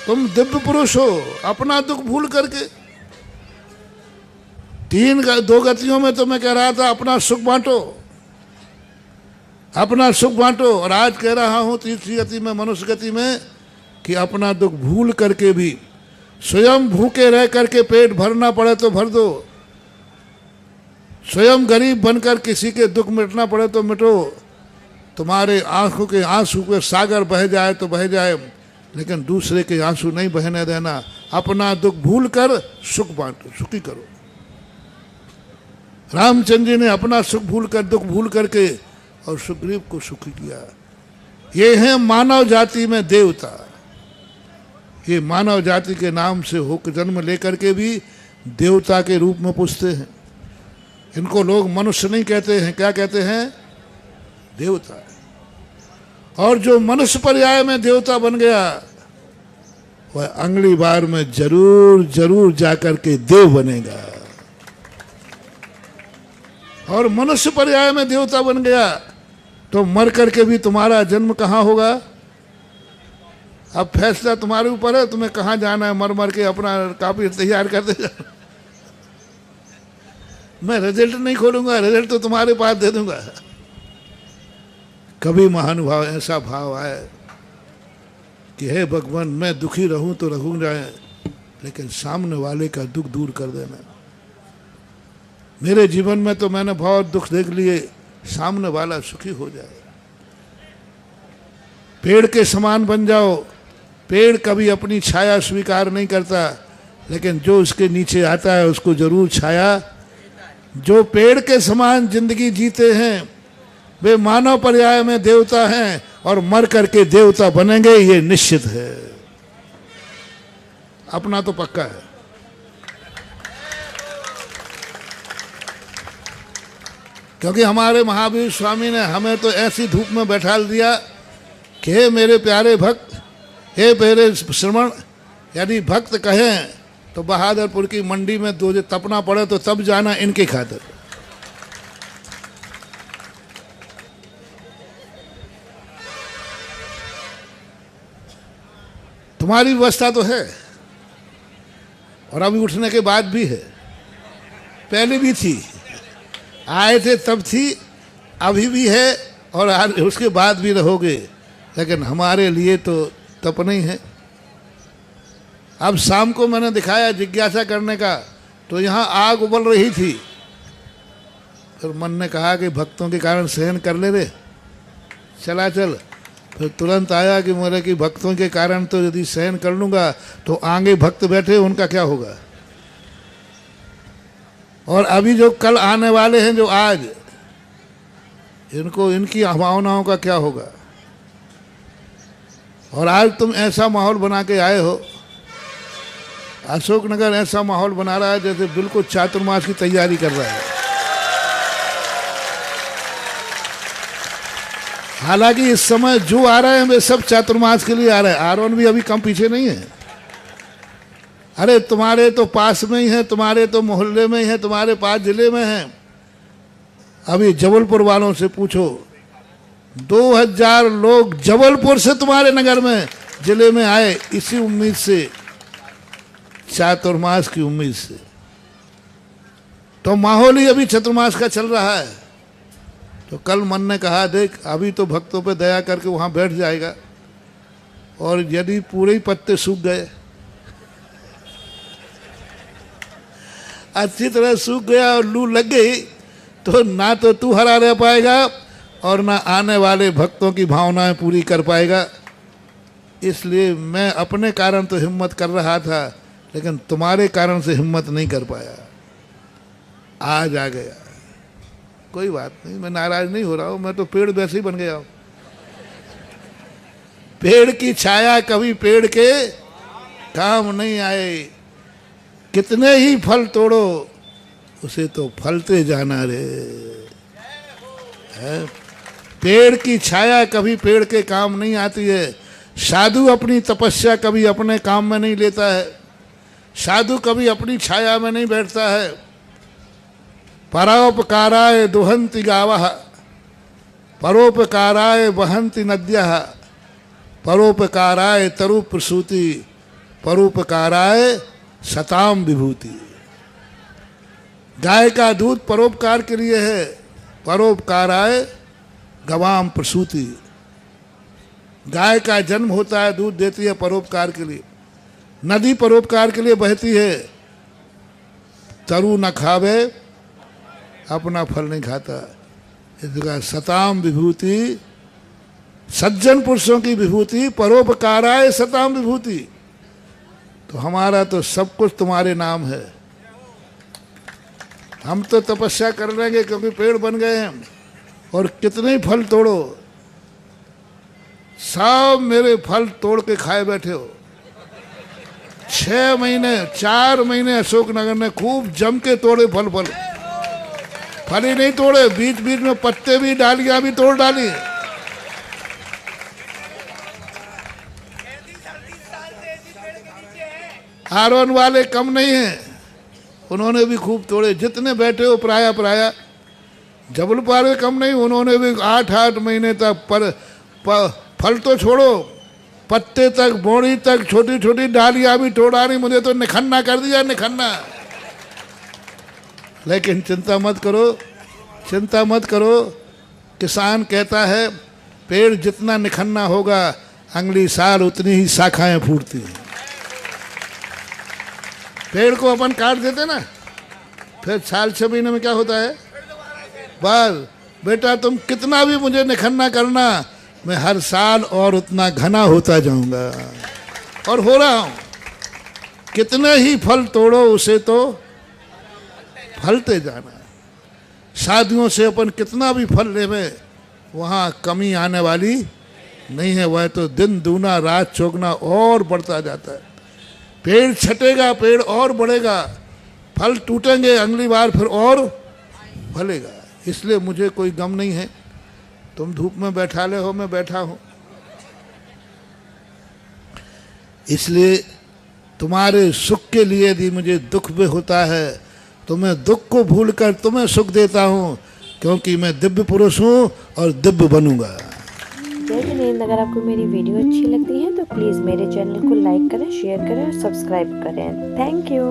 तुम दिव्य पुरुष हो, अपना दुख भूल करके। दो गतियों में तो मैं कह रहा था अपना सुख बांटो, अपना सुख बांटो, और आज कह रहा हूं तीसरी गति में, मनुष्य गति में, कि अपना दुख भूल करके भी स्वयं भूखे रह करके पेट भरना पड़े तो भर दो, स्वयं गरीब बनकर किसी के दुख मिटना पड़े तो मिटो। तुम्हारे आंखों के आंसू के सागर बह जाए तो बह जाए, लेकिन दूसरे के आंसू नहीं बहने देना। अपना दुख भूल कर सुख बांटो, सुखी करो। रामचंद्र जी ने अपना सुख भूल कर, दुख भूल करके और सुग्रीव को सुखी किया। ये है मानव जाति में देवता। ये मानव जाति के नाम से होकर जन्म लेकर के भी देवता के रूप में पूजते हैं। इनको लोग मनुष्य नहीं कहते हैं, क्या कहते हैं? देवता। और जो मनुष्य पर्याय में देवता बन गया, वह अगली बार में जरूर जरूर जाकर के देव बनेगा। और मनुष्य पर्याय में देवता बन गया तो मर करके भी तुम्हारा जन्म कहाँ होगा? अब फैसला तुम्हारे ऊपर है, तुम्हें कहाँ जाना है। मर मर के अपना कॉपी तैयार कर दे। मैं रिजल्ट नहीं खोलूंगा, रिजल्ट तो तुम्हारे पास दे दूंगा। कभी महानुभाव ऐसा भाव आए कि हे भगवान, मैं दुखी रहूं तो रहूंगा, लेकिन सामने वाले का दुख दूर कर देना। मेरे जीवन में तो मैंने बहुत दुख देख लिए, सामने वाला सुखी हो जाए। पेड़ के समान बन जाओ। पेड़ कभी अपनी छाया स्वीकार नहीं करता, लेकिन जो उसके नीचे आता है उसको जरूर छाया। जो पेड़ के समान जिंदगी जीते हैं वे मानव पर्याय में देवता हैं, और मर करके देवता बनेंगे, ये निश्चित है। अपना तो पक्का है। क्योंकि हमारे महावीर स्वामी ने हमें तो ऐसी धूप में बैठा दिया कि हे मेरे प्यारे भक्त, हे मेरे श्रवण, यदि भक्त कहें तो बहादुरपुर की मंडी में दो तपना पड़े तो तब जाना इनकी खातिर। तुम्हारी व्यवस्था तो है, और अभी उठने के बाद भी है, पहले भी थी, आए थे तब थी, अभी भी है, और उसके बाद भी रहोगे। लेकिन हमारे लिए तो तप नहीं है। अब शाम को मैंने दिखाया जिज्ञासा करने का, तो यहाँ आग उबल रही थी। फिर मन ने कहा कि भक्तों के कारण सहन कर ले रे, चला चल। फिर तुरंत आया कि मेरे की भक्तों के कारण तो यदि सहन कर लूँगा तो आगे भक्त बैठे उनका क्या होगा, और अभी जो कल आने वाले हैं, जो आज, इनको इनकी भावनाओं का क्या होगा। और आज तुम ऐसा माहौल बना के आए हो, अशोकनगर ऐसा माहौल बना रहा है जैसे बिल्कुल चातुर्मास की तैयारी कर रहा है। हालांकि इस समय जो आ रहे हैं वे सब चातुर्मास के लिए आ रहे हैं। आरोन भी अभी कम पीछे नहीं है। अरे तुम्हारे तो पास में ही है, तुम्हारे तो मोहल्ले में ही है, तुम्हारे पास जिले में है। अभी जबलपुर वालों से पूछो, 2000 लोग जबलपुर से तुम्हारे नगर में, जिले में आए, इसी उम्मीद से, चातुर्मास की उम्मीद से। तो माहौल ही अभी चतुर्मास का चल रहा है। तो कल मन ने कहा देख, अभी तो भक्तों पे दया करके वहां बैठ जाएगा, और यदि पूरे ही पत्ते सूख गए, अच्छी तरह सूख गया और लू लग गई, तो ना तो तू हरा रह पाएगा और ना आने वाले भक्तों की भावनाएं पूरी कर पाएगा। इसलिए मैं अपने कारण तो हिम्मत कर रहा था, लेकिन तुम्हारे कारण से हिम्मत नहीं कर पाया। आज आ गया, कोई बात नहीं, मैं नाराज नहीं हो रहा हूं। मैं तो पेड़ वैसे ही बन गया हूं। पेड़ की छाया कभी पेड़ के काम नहीं आए। कितने ही फल तोड़ो, उसे तो फलते जाना रे। है? पेड़ की छाया कभी पेड़ के काम नहीं आती है। साधु अपनी तपस्या कभी अपने काम में नहीं लेता है। साधु कभी अपनी छाया में नहीं बैठता है। परोपकाराय दुहंति गावः, परोपकाराय वहन्ति नद्यः, परोपकाराय तरु प्रसूति, परोपकाराय सताम विभूति। गाय का दूध परोपकार के लिए है, परोपकाराय गवाम प्रसूति। गाय का जन्म होता है, दूध देती है परोपकार के लिए। नदी परोपकार के लिए बहती है, तरु न खावे अपना फल नहीं खाता। इसका सताम विभूति, सज्जन पुरुषों की विभूति, परोपकाराय सताम विभूति। तो हमारा तो सब कुछ तुम्हारे नाम है। हम तो तपस्या कर लेंगे क्योंकि पेड़ बन गए हैं, और कितने ही फल तोड़ो, सब मेरे फल तोड़ के खाए बैठे हो। 6 महीने 4 महीने अशोकनगर ने खूब जम के तोड़े फल ही नहीं तोड़े, बीच बीच में पत्ते भी, डालियां भी तोड़ डाली। आरोन वाले कम नहीं हैं, उन्होंने भी खूब तोड़े। जितने बैठे हो प्राय जबलपुर वाले कम नहीं, उन्होंने भी 8-8 महीने तक फल तो छोड़ो, पत्ते तक, बोड़ी तक, छोटी छोटी डालियां भी तोड़ा नहीं। मुझे तो निखन्ना कर दिया, निखन्ना। लेकिन चिंता मत करो। किसान कहता है पेड़ जितना निखन्ना होगा अगली साल उतनी ही शाखाएं फूटती हैं। पेड़ को अपन काट देते ना, फिर साल 6 महीने में क्या होता है, बस बेटा तुम कितना भी मुझे निखन्ना करना, मैं हर साल और उतना घना होता जाऊंगा, और हो रहा हूं। कितने ही फल तोड़ो उसे तो फलते जाना। शादियों से अपन कितना भी फल लेवे, वहाँ कमी आने वाली नहीं है। वह तो दिन दूना रात चौगुना और बढ़ता जाता है। पेड़ छटेगा, पेड़ और बढ़ेगा, फल टूटेंगे, अगली बार फिर और फलेगा। इसलिए मुझे कोई गम नहीं है। तुम धूप में बैठा ले हो, मैं बैठा हूँ। इसलिए तुम्हारे सुख के लिए यदि मुझे दुख भी होता है तो मैं दुख को भूलकर तुम्हें सुख देता हूँ, क्योंकि मैं दिव्य पुरुष हूँ और दिव्य बनूंगा। जय जिनेंद्र। अगर आपको मेरी वीडियो अच्छी लगती है तो प्लीज़ मेरे चैनल को लाइक करें, शेयर करें और सब्सक्राइब करें। Thank you.